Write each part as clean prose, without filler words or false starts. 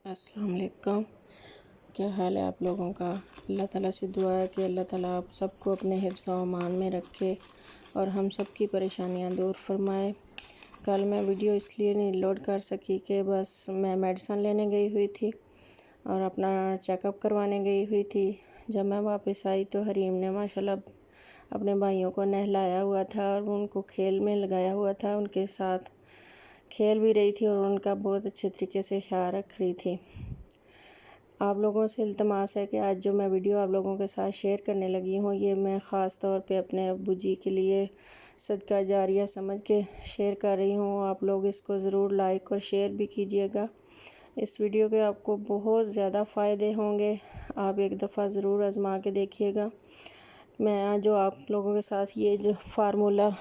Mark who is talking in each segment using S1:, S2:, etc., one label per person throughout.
S1: अस्सलाम वालेकुम। क्या हाल है आप लोगों का। अल्लाह ताला से दुआ है कि अल्लाह ताला आप सबको अपने हिफ्ज़ व अमान में रखे और हम सब की परेशानियां दूर फरमाए। कल मैं वीडियो इसलिए नहीं लोड कर सकी कि बस मैं मेडिसिन लेने गई हुई थी और अपना चेकअप करवाने गई हुई थी। जब मैं वापस आई तो हरीम ने माशाल्लाह अपने भाइयों को नहलाया हुआ था और उनको खेल में लगाया हुआ था, उनके साथ खेल भी रही थी और उनका बहुत अच्छे तरीके से ख्याल रख रही थी। आप लोगों से इल्तमास है कि आज जो मैं वीडियो आप लोगों के साथ शेयर करने लगी हूँ, ये मैं ख़ास तौर पे अपने अब्बू जी के लिए सदका जारिया समझ के शेयर कर रही हूँ। आप लोग इसको ज़रूर लाइक और शेयर भी कीजिएगा। इस वीडियो के आपको बहुत ज़्यादा फ़ायदे होंगे, आप एक दफ़ा ज़रूर आज़मा के देखिएगा। मैं जो आप लोगों के साथ ये जो फार्मूला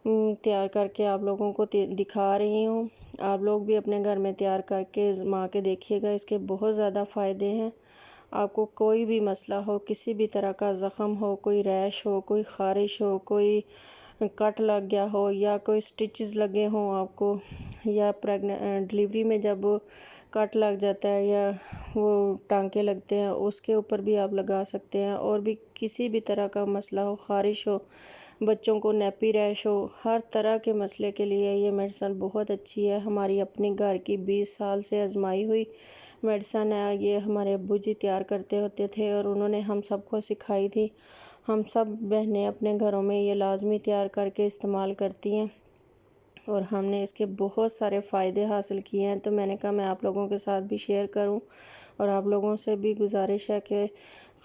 S1: तैयार करके आप लोगों को दिखा रही हूँ, आप लोग भी अपने घर में तैयार करके आज़मा के देखिएगा। इसके बहुत ज़्यादा फ़ायदे हैं। आपको कोई भी मसला हो, किसी भी तरह का ज़ख़म हो, कोई रैश हो, कोई ख़ारिश हो, कोई कट लग गया हो या कोई स्टिचेस लगे हों आपको, या डिलीवरी में जब कट लग जाता है या वो टांके लगते हैं उसके ऊपर भी आप लगा सकते हैं। और भी किसी भी तरह का मसला हो, ख़ारिश हो, बच्चों को नेपी रैश हो, हर तरह के मसले के लिए ये मेडिसिन बहुत अच्छी है। हमारी अपनी घर की 20 साल से आजमाई हुई मेडिसिन है। ये हमारे अब्बू जी तैयार करते होते थे और उन्होंने हम सबको सिखाई थी। हम सब बहनें अपने घरों में ये लाजमी तैयार करके इस्तेमाल करती हैं और हमने इसके बहुत सारे फ़ायदे हासिल किए हैं। तो मैंने कहा मैं आप लोगों के साथ भी शेयर करूं और आप लोगों से भी गुजारिश है कि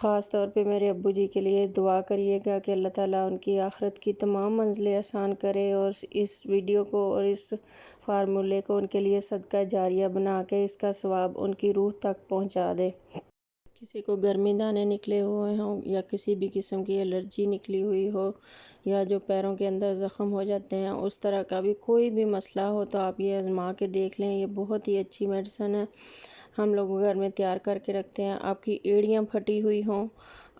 S1: ख़ास तौर पे मेरे अब्बू जी के लिए दुआ करिएगा कि अल्लाह ताला उनकी आखिरत की तमाम मंजिलें आसान करे और इस वीडियो को और इस फार्मूले को उनके लिए सदका जारिया बना के इसका सवाब उनकी रूह तक पहुँचा दे। किसी को गर्मी दाने निकले हुए हों या किसी भी किस्म की एलर्जी निकली हुई हो या जो पैरों के अंदर ज़ख़म हो जाते हैं, उस तरह का भी कोई भी मसला हो तो आप ये आज़मा के देख लें। ये बहुत ही अच्छी मेडिसिन है, हम लोग घर में तैयार करके रखते हैं। आपकी एड़ियाँ फटी हुई हों,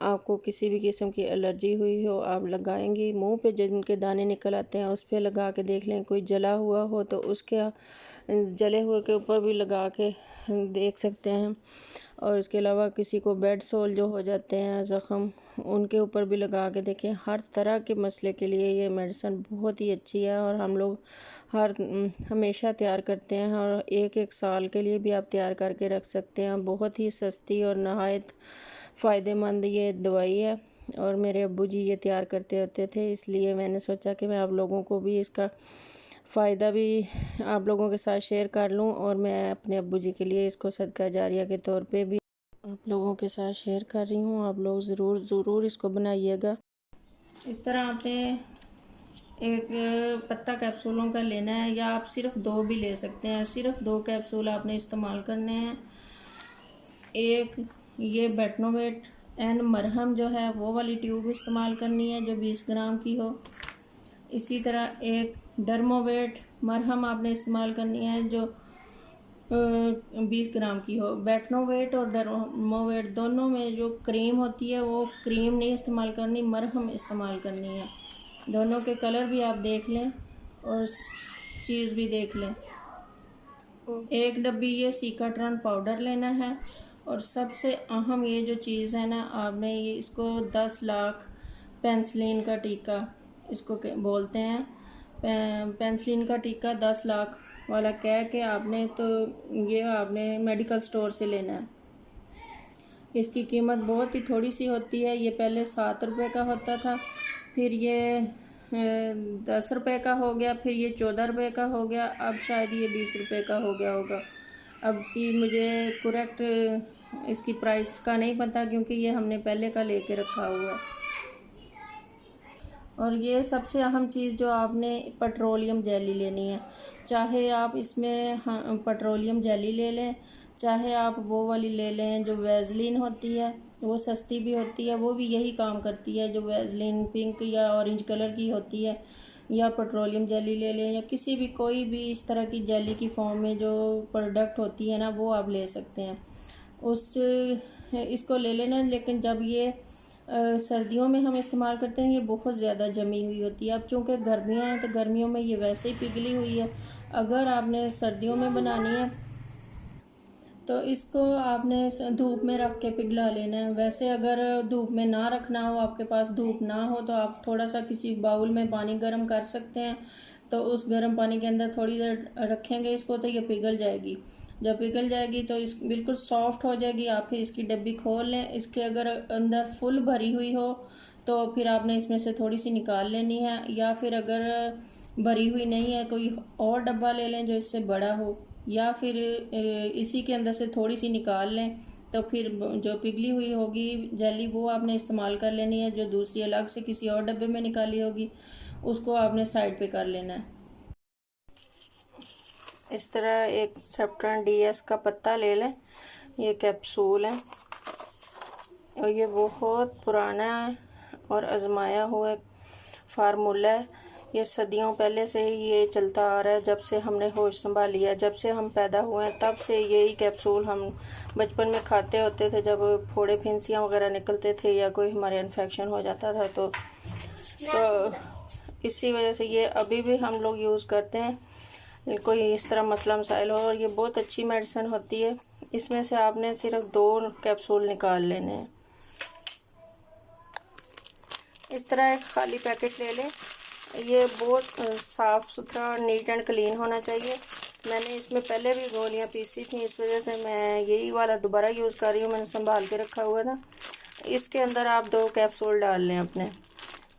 S1: आपको किसी भी किस्म की एलर्जी हुई हो, आप लगाएंगी मुंह पे जिनके दाने निकल आते हैं उस पर लगा के देख लें। कोई जला हुआ हो तो उसके जले हुए के ऊपर भी लगा के देख सकते हैं। और इसके अलावा किसी को बेड सोल जो हो जाते हैं ज़ख़म, उनके ऊपर भी लगा के देखें। हर तरह के मसले के लिए ये मेडिसिन बहुत ही अच्छी है और हम लोग हमेशा तैयार करते हैं और एक साल के लिए भी आप तैयार करके रख सकते हैं। बहुत ही सस्ती और नहायत फ़ायदेमंद ये दवाई है और मेरे अब्बू जी ये तैयार करते होते थे, इसलिए मैंने सोचा कि मैं आप लोगों को भी इसका फ़ायदा भी आप लोगों के साथ शेयर कर लूं और मैं अपने अब्बू जी के लिए इसको सदका जारिया के तौर पे भी आप लोगों के साथ शेयर कर रही हूं। आप लोग ज़रूर इसको बनाइएगा। इस तरह आपने एक पत्ता कैप्सूलों का लेना है या आप सिर्फ 2 भी ले सकते हैं। सिर्फ 2 कैप्सूल आपने इस्तेमाल करने हैं। एक ये बेटनोवेट एंड मरहम जो है वो वाली ट्यूब इस्तेमाल करनी है जो 20 ग्राम की हो। इसी तरह एक डर्मोवेट मरहम आपने इस्तेमाल करनी है जो 20 ग्राम की हो। बेटनोवेट और डर्मोवेट दोनों में जो क्रीम होती है वो क्रीम नहीं इस्तेमाल करनी, मरहम इस्तेमाल करनी है। दोनों के कलर भी आप देख लें और चीज़ भी देख लें। एक डब्बी ये सीकाट्रॉन पाउडर लेना है और सबसे अहम ये जो चीज़ है ना, आपने ये इसको 10 लाख पेंसिलिन का टीका इसको बोलते हैं। पेंसिलिन का टीका 10 लाख वाला कह के आपने ये आपने मेडिकल स्टोर से लेना है। इसकी कीमत बहुत ही थोड़ी सी होती है। ये पहले 7 रुपये का होता था, फिर ये 10 रुपये का हो गया, फिर ये 14 रुपये का हो गया, अब शायद ये 20 रुपये का हो गया होगा। अब की मुझे करेक्ट इसकी प्राइस का नहीं पता क्योंकि ये हमने पहले का लेके रखा हुआ है। और ये सबसे अहम चीज़ जो आपने पेट्रोलियम जेली लेनी है। चाहे आप इसमें पेट्रोलियम जेली ले लें, चाहे आप वो वाली ले लें जो वैसलीन होती है, वो सस्ती भी होती है, वो भी यही काम करती है जो वैसलीन पिंक या ऑरेंज कलर की होती है। या पेट्रोलियम जेली ले लें या किसी भी कोई भी इस तरह की जेली की फॉर्म में जो प्रोडक्ट होती है ना, वो आप ले सकते हैं। इसको ले लेना। लेकिन जब ये सर्दियों में हम इस्तेमाल करते हैं ये बहुत ज़्यादा जमी हुई होती है। अब चूँकि गर्मियाँ हैं तो गर्मियों में ये वैसे ही पिघली हुई है। अगर आपने सर्दियों में बनानी है तो इसको आपने धूप में रख के पिघला लेना है। वैसे अगर धूप में ना रखना हो, आपके पास धूप ना हो, तो आप थोड़ा सा किसी बाउल में पानी गर्म कर सकते हैं। तो उस गर्म पानी के अंदर थोड़ी देर रखेंगे इसको, तो ये पिघल जाएगी। जब पिघल जाएगी तो इस बिल्कुल सॉफ्ट हो जाएगी। आप फिर इसकी डब्बी खोल लें। इसके अगर अंदर फुल भरी हुई हो तो फिर आपने इसमें से थोड़ी सी निकाल लेनी है, या फिर अगर भरी हुई नहीं है कोई और डब्बा ले लें जो इससे बड़ा हो, या फिर इसी के अंदर से थोड़ी सी निकाल लें। तो फिर जो पिघली हुई होगी जेली वो आपने इस्तेमाल कर लेनी है। जो दूसरी अलग से किसी और डब्बे में निकाली होगी उसको आपने साइड पे कर लेना है। इस तरह एक सेप्ट्रॉन DS का पत्ता ले लें। ये कैप्सूल है और ये बहुत पुराना है और आजमाया हुआ फार्मूला है। ये सदियों पहले से ही ये चलता आ रहा है। जब से हमने होश संभाली है, जब से हम पैदा हुए हैं, तब से यही कैप्सूल हम बचपन में खाते होते थे। जब फोड़े फिंसियाँ वगैरह निकलते थे या कोई हमारे इन्फेक्शन हो जाता था तो इसी वजह से ये अभी भी हम लोग यूज़ करते हैं। कोई इस तरह मसला मसाइल हो, और ये बहुत अच्छी मेडिसिन होती है। इसमें से आपने सिर्फ 2 कैप्सूल निकाल लेने हैं। इस तरह एक खाली पैकेट ले लें। ये बहुत साफ़ सुथरा नीट एंड क्लीन होना चाहिए। मैंने इसमें पहले भी गोलियां पीसी थी, इस वजह से मैं यही वाला दोबारा यूज़ कर रही हूँ। मैंने संभाल के रखा हुआ था। इसके अंदर आप 2 कैप्सूल डाल लें अपने।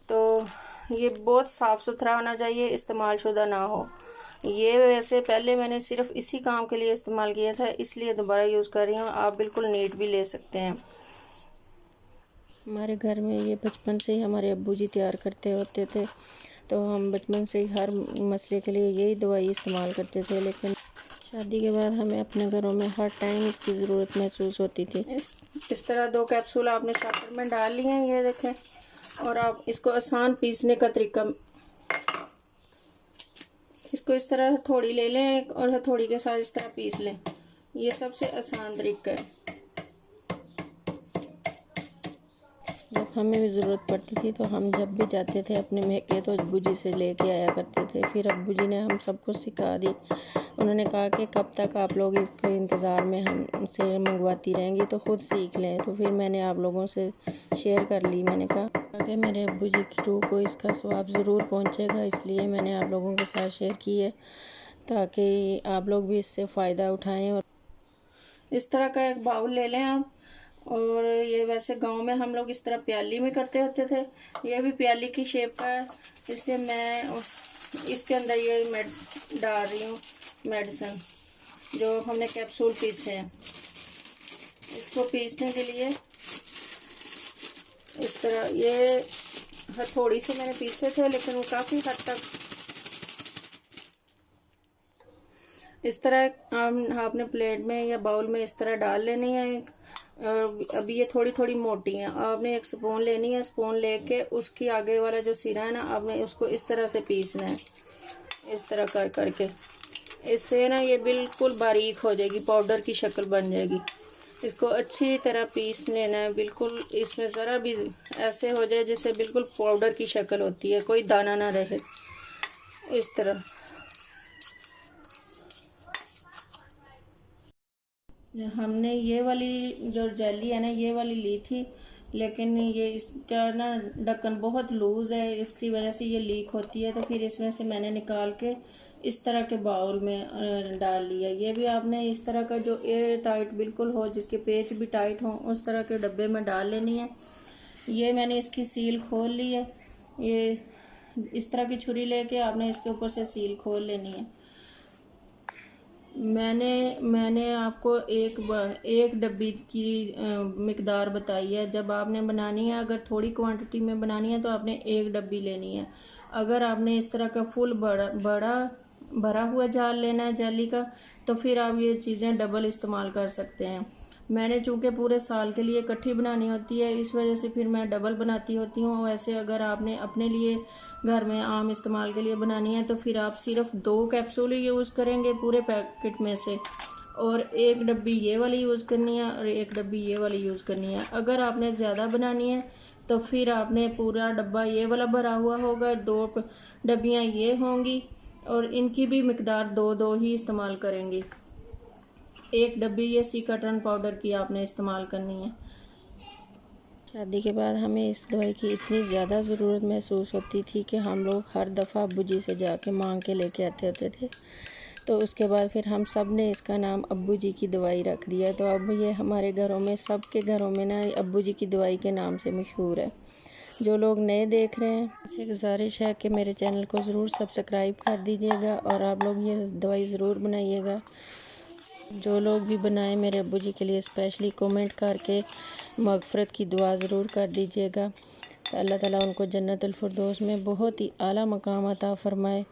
S1: तो ये बहुत साफ़ सुथरा होना चाहिए, इस्तेमाल शुदा ना हो। ये वैसे पहले मैंने सिर्फ इसी काम के लिए इस्तेमाल किया था, इसलिए दोबारा यूज़ कर रही हूँ। आप बिल्कुल नीट भी ले सकते हैं। हमारे घर में ये बचपन से ही हमारे अब्बू जी तैयार करते होते थे, तो हम बचपन से ही हर मसले के लिए यही दवाई इस्तेमाल करते थे। लेकिन शादी के बाद हमें अपने घरों में हर टाइम इसकी ज़रूरत महसूस होती थी। इस तरह 2 कैप्सूल आपने शॉपर में डाल लिए हैं, ये देखें। और आप इसको आसान पीसने का तरीका, इसको इस तरह हथौड़ी ले लें और हथौड़ी के साथ इस तरह पीस लें। ये सबसे आसान तरीका है। जब हमें भी ज़रूरत पड़ती थी तो हम जब भी जाते थे अपने मैके तो अब्बू जी से लेके आया करते थे। फिर अब्बू जी ने हम सबको सिखा दी। उन्होंने कहा कि कब तक आप लोग इसके इंतज़ार में हमसे मंगवाती रहेंगी, तो ख़ुद सीख लें। तो फिर मैंने आप लोगों से शेयर कर ली। मैंने कहा कि मेरे अब्बू जी की रूह को इसका स्वाब ज़रूर पहुँचेगा, इसलिए मैंने आप लोगों के साथ शेयर की है ताकि आप लोग भी इससे फ़ायदा उठाएँ। और इस तरह का एक बाउल ले लें आप। और ये वैसे गांव में हम लोग इस तरह प्याली में करते होते थे। ये भी प्याली की शेप का है, इसलिए मैं इसके अंदर ये डाल रही हूँ मेडिसिन जो हमने कैप्सूल पीसे हैं। इसको पीसने के लिए इस तरह ये हथौड़ी से मैंने पीसे थे, लेकिन वो काफ़ी हद तक इस तरह आपने प्लेट में या बाउल में इस तरह डाल लेनी है। अभी ये थोड़ी थोड़ी मोटी हैं। आपने एक स्पून लेनी है। स्पून लेके उसकी आगे वाला जो सिरा है ना, आपने उसको इस तरह से पीसना है। इस तरह कर करके इससे ना ये बिल्कुल बारीक हो जाएगी, पाउडर की शक्ल बन जाएगी। इसको अच्छी तरह पीस लेना है, बिल्कुल इसमें ज़रा भी ऐसे हो जाए जैसे बिल्कुल पाउडर की शक्ल होती है, कोई दाना ना रहे। इस तरह हमने ये वाली जो जेली है ना, ये वाली ली थी, लेकिन ये इसका ना ढक्कन बहुत लूज़ है, इसकी वजह से ये लीक होती है। तो फिर इसमें से मैंने निकाल के इस तरह के बाउल में डाल लिया। ये भी आपने इस तरह का जो एयर टाइट बिल्कुल हो, जिसके पेच भी टाइट हो, उस तरह के डब्बे में डाल लेनी है। ये मैंने इसकी सील खोल ली है। ये इस तरह की छुरी लेके आपने इसके ऊपर से सील खोल लेनी है। मैंने आपको एक डब्बी की मिकदार बताई है। जब आपने बनानी है, अगर थोड़ी क्वांटिटी में बनानी है तो आपने 1 डब्बी लेनी है। अगर आपने इस तरह का फुल बड़ा भरा हुआ जाल लेना है जेली का, तो फिर आप ये चीज़ें डबल इस्तेमाल कर सकते हैं। मैंने चूँकि पूरे साल के लिए इकट्ठी बनानी होती है, इस वजह से फिर मैं डबल बनाती होती हूँ। वैसे अगर आपने अपने लिए घर में आम इस्तेमाल के लिए बनानी है तो फिर आप सिर्फ 2 कैप्सूल ही यूज़ करेंगे पूरे पैकेट में से, और 1 डब्बी ये वाली यूज़ करनी है और 1 डब्बी ये वाली यूज़ करनी है। अगर आपने ज़्यादा बनानी है तो फिर आपने पूरा डब्बा ये वाला भरा हुआ होगा, 2 डब्बियाँ ये होंगी, और इनकी भी मिकदार 2-2 ही इस्तेमाल करेंगे। 1 डब्बी ये सीकाट्रन पाउडर की आपने इस्तेमाल करनी है। शादी के बाद हमें इस दवाई की इतनी ज़्यादा ज़रूरत महसूस होती थी कि हम लोग हर दफ़ा अब्बू जी से जाके मांग के लेके आते होते थे। तो उसके बाद फिर हम सब ने इसका नाम अब्बू जी की दवाई रख दिया। तो अब ये हमारे घरों में, सब के घरों में ना अब्बू जी की दवाई के नाम से मशहूर है। जो लोग नए देख रहे हैं, आपसे गुजारिश है कि मेरे चैनल को ज़रूर सब्सक्राइब कर दीजिएगा और आप लोग ये दवाई ज़रूर बनाइएगा। जो लोग भी बनाएं मेरे अब्बू जी के लिए स्पेशली कमेंट करके मग़फ़िरत की दुआ ज़रूर कर दीजिएगा। अल्लाह ताला उनको जन्नतुल फ़िरदौस में बहुत ही आला मकाम अता फ़रमाए।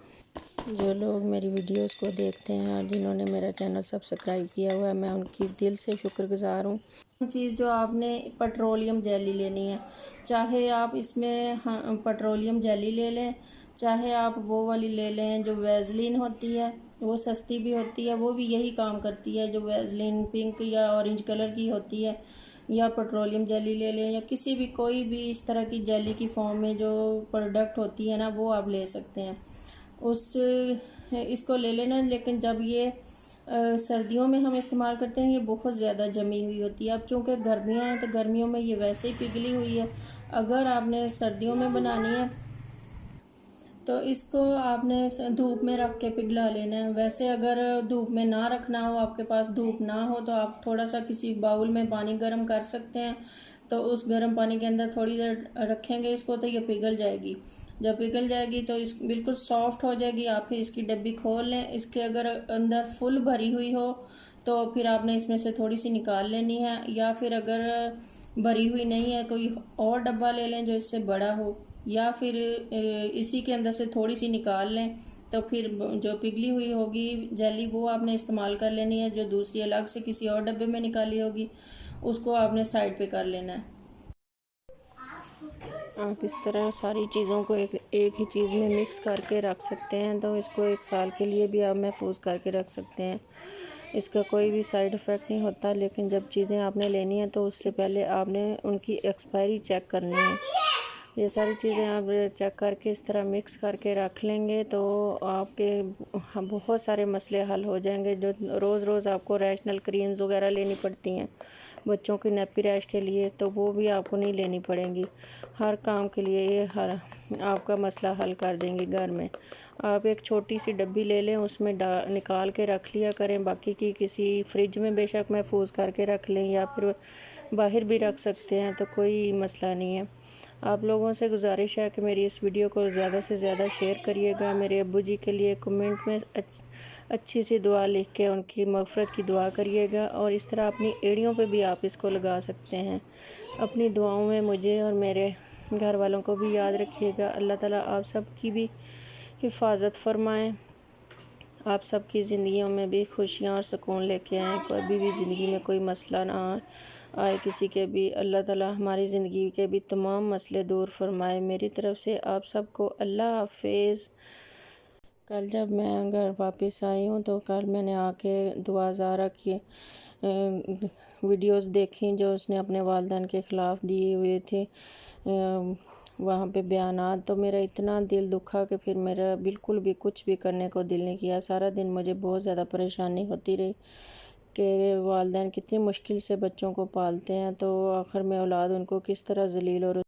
S1: जो लोग मेरी वीडियोस को देखते हैं और जिन्होंने मेरा चैनल सब्सक्राइब किया हुआ है, मैं उनकी दिल से शुक्रगुज़ार हूँ। चीज़ जो आपने पेट्रोलियम जेली लेनी है, चाहे आप इसमें पेट्रोलियम जेली ले लें, चाहे आप वो वाली ले लें जो वैज़लीन होती है, वो सस्ती भी होती है, वो भी यही काम करती है। जो वैज़लीन पिंक या ऑरेंज कलर की होती है, या पेट्रोलियम जेली ले लें, या किसी भी कोई भी इस तरह की जेली की फॉर्म में जो प्रोडक्ट होती है ना, वो आप ले सकते हैं। इसको ले लेना। लेकिन जब ये सर्दियों में हम इस्तेमाल करते हैं, ये बहुत ज़्यादा जमी हुई होती है। अब चूँकि गर्मियाँ हैं तो गर्मियों में ये वैसे ही पिघली हुई है। अगर आपने सर्दियों में बनानी है तो इसको आपने धूप में रख के पिघला लेना है। वैसे अगर धूप में ना रखना हो, आपके पास धूप ना हो, तो आप थोड़ा सा किसी बाउल में पानी गर्म कर सकते हैं। तो उस गर्म पानी के अंदर थोड़ी देर रखेंगे इसको, तो ये पिघल जाएगी। जब पिघल जाएगी तो इस बिल्कुल सॉफ्ट हो जाएगी। आप फिर इसकी डब्बी खोल लें। इसके अगर अंदर फुल भरी हुई हो तो फिर आपने इसमें से थोड़ी सी निकाल लेनी है, या फिर अगर भरी हुई नहीं है, कोई और डब्बा ले लें जो इससे बड़ा हो, या फिर इसी के अंदर से थोड़ी सी निकाल लें। तो फिर जो पिघली हुई होगी जेली वो आपने इस्तेमाल कर लेनी है। जो दूसरी अलग से किसी और डब्बे में निकाली होगी उसको आपने साइड पे कर लेना है। आप इस तरह सारी चीज़ों को एक ही चीज़ में मिक्स करके रख सकते हैं। तो इसको 1 साल के लिए भी आप महफूज करके रख सकते हैं। इसका कोई भी साइड इफ़ेक्ट नहीं होता। लेकिन जब चीज़ें आपने लेनी है तो उससे पहले आपने उनकी एक्सपायरी चेक करनी है। ये सारी चीज़ें आप चेक करके इस तरह मिक्स करके रख लेंगे तो आपके बहुत सारे मसले हल हो जाएंगे। जो रोज़ रोज़ आपको रैशनल क्रीम्स वगैरह लेनी पड़ती हैं बच्चों की नैपी रैश के लिए, तो वो भी आपको नहीं लेनी पड़ेंगी। हर काम के लिए ये आपका मसला हल कर देंगी घर में। आप एक छोटी सी डब्बी ले लें, उसमें निकाल के रख लिया करें। बाकी की किसी फ्रिज में बेशक महफूज करके रख लें या फिर बाहर भी रख सकते हैं, तो कोई मसला नहीं है। आप लोगों से गुजारिश है कि मेरी इस वीडियो को ज़्यादा से ज़्यादा शेयर करिएगा। मेरे अब्बू जी के लिए कमेंट में अच्छी सी दुआ लिख के उनकी मग़फ़िरत की दुआ करिएगा। और इस तरह अपनी एड़ियों पे भी आप इसको लगा सकते हैं। अपनी दुआओं में मुझे और मेरे घर वालों को भी याद रखिएगा। अल्लाह ताला आप सब की भी हिफाजत फ़रमाएँ, आप सब की ज़िंदगियों में भी खुशियाँ और सुकून लेके आएँ। कभी भी ज़िंदगी में कोई मसला ना आए किसी के भी। अल्लाह ताला हमारी ज़िंदगी के भी तमाम मसले दूर फरमाए। मेरी तरफ़ से आप सबको अल्लाह हाफ़िज़। कल जब मैं घर वापस आई हूँ तो कल मैंने आके दुआ ज़ारा की वीडियोस देखी जो उसने अपने वालिदैन के ख़िलाफ़ दिए हुए थे वहाँ पे बयानात। तो मेरा इतना दिल दुखा कि फिर मेरा बिल्कुल भी कुछ भी करने को दिल नहीं किया। सारा दिन मुझे बहुत ज़्यादा परेशानी होती रही कि वालिदैन कितनी मुश्किल से बच्चों को पालते हैं, तो आखिर में औलाद उनको किस तरह ज़लील और